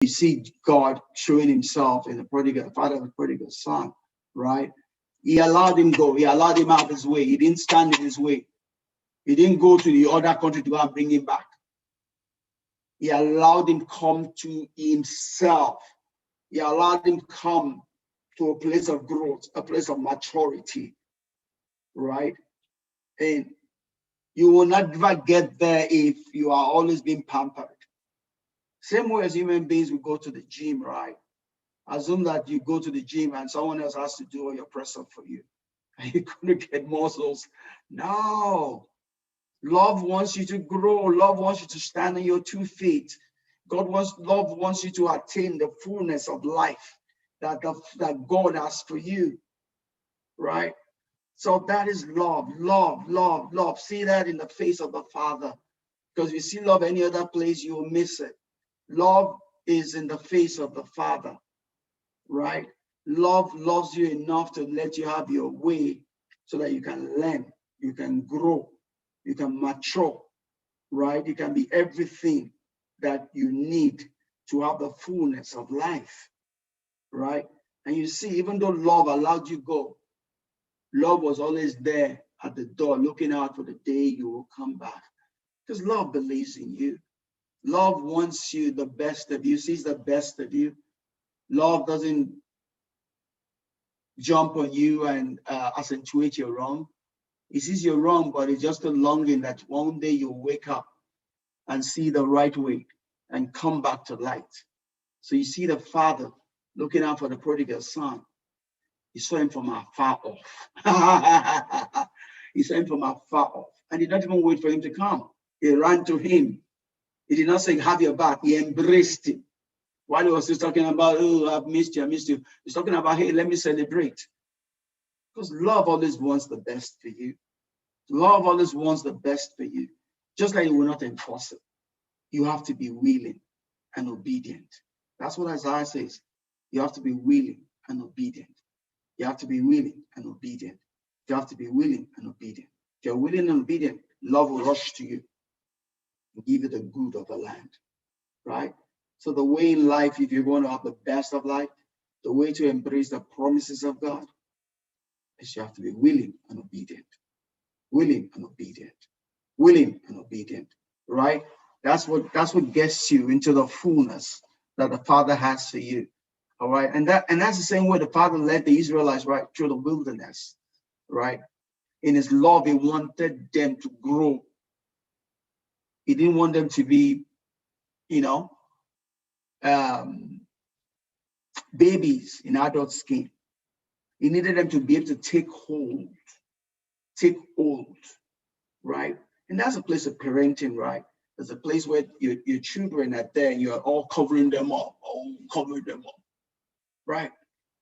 You see God showing himself in the prodigal, father of the prodigal son, right? He allowed him go. He allowed him out of his way. He didn't stand in his way. He didn't go to the other country to go and bring him back. He allowed him come to himself. He allowed him come to a place of growth, a place of maturity, right? And you will never get there if you are always being pampered. Same way as human beings, we go to the gym, right? Assume that you go to the gym and someone else has to do all your press up for you. And you're going to get muscles. No. Love wants you to grow. Love wants you to stand on your 2 feet. Love wants you to attain the fullness of life that God has for you, right? So that is love, love, love, love. See that in the face of the Father. Because if you see love any other place, you will miss it. Love is in the face of the Father, right? Love loves you enough to let you have your way so that you can learn, you can grow, you can mature, right? You can be everything that you need to have the fullness of life, right? And you see, even though love allowed you go, love was always there at the door looking out for the day you will come back. Because love believes in you. Love wants you the best of you, sees the best of you. Love doesn't jump on you and accentuate your wrong. It sees you're wrong, but it's just a longing that one day you'll wake up and see the right way and come back to light. So you see the Father looking out for the prodigal son. He saw him from afar off. He saw him from afar off. And he did not even wait for him to come. He ran to him. He did not say, have your back. He embraced him. While he was still talking about, oh, I've missed you, I missed you. He's talking about, hey, let me celebrate. Because love always wants the best for you. Love always wants the best for you. Just like you will not enforce it. You have to be willing and obedient. That's what Isaiah says. You have to be willing and obedient. You have to be willing and obedient. You have to be willing and obedient. If you're willing and obedient, love will rush to you and give you the good of the land, right? So the way in life, if you're going to have the best of life, the way to embrace the promises of God is you have to be willing and obedient. Willing and obedient. Willing and obedient, right? That's what gets you into the fullness that the Father has for you. All right. And that's the same way the Father led the Israelites right through the wilderness, right? In his love, he wanted them to grow. He didn't want them to be, babies in adult skin. He needed them to be able to take hold, right? And that's a place of parenting, right? There's a place where your children are there and you're all covering them up, right?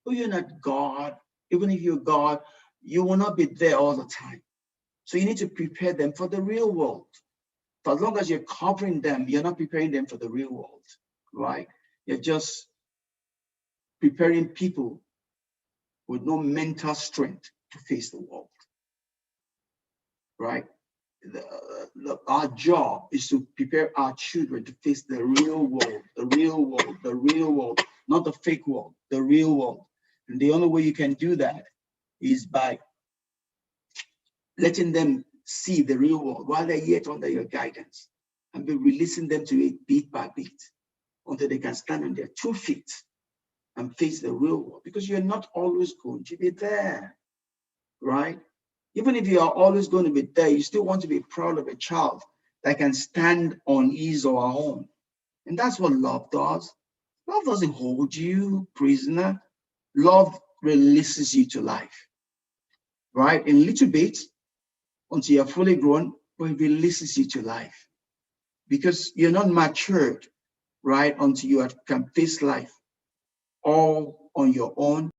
But you're not God. Even if you're God, you will not be there all the time. So you need to prepare them for the real world. For as long as you're covering them, you're not preparing them for the real world, right? You're just preparing people with no mental strength to face the world, right? Our job is to prepare our children to face the real world, not the fake world, the real world. And the only way you can do that is by letting them see the real world while they're yet under your guidance and be releasing them to it bit by bit until they can stand on their 2 feet and face the real world, because you're not always going to be there, right? Even if you are always going to be there, you still want to be proud of a child that can stand on his or her own. And that's what love does. Love doesn't hold you prisoner. Love releases you to life, right? In little bits until you're fully grown, but it releases you to life because you're not matured, right? Until you can face life all on your own.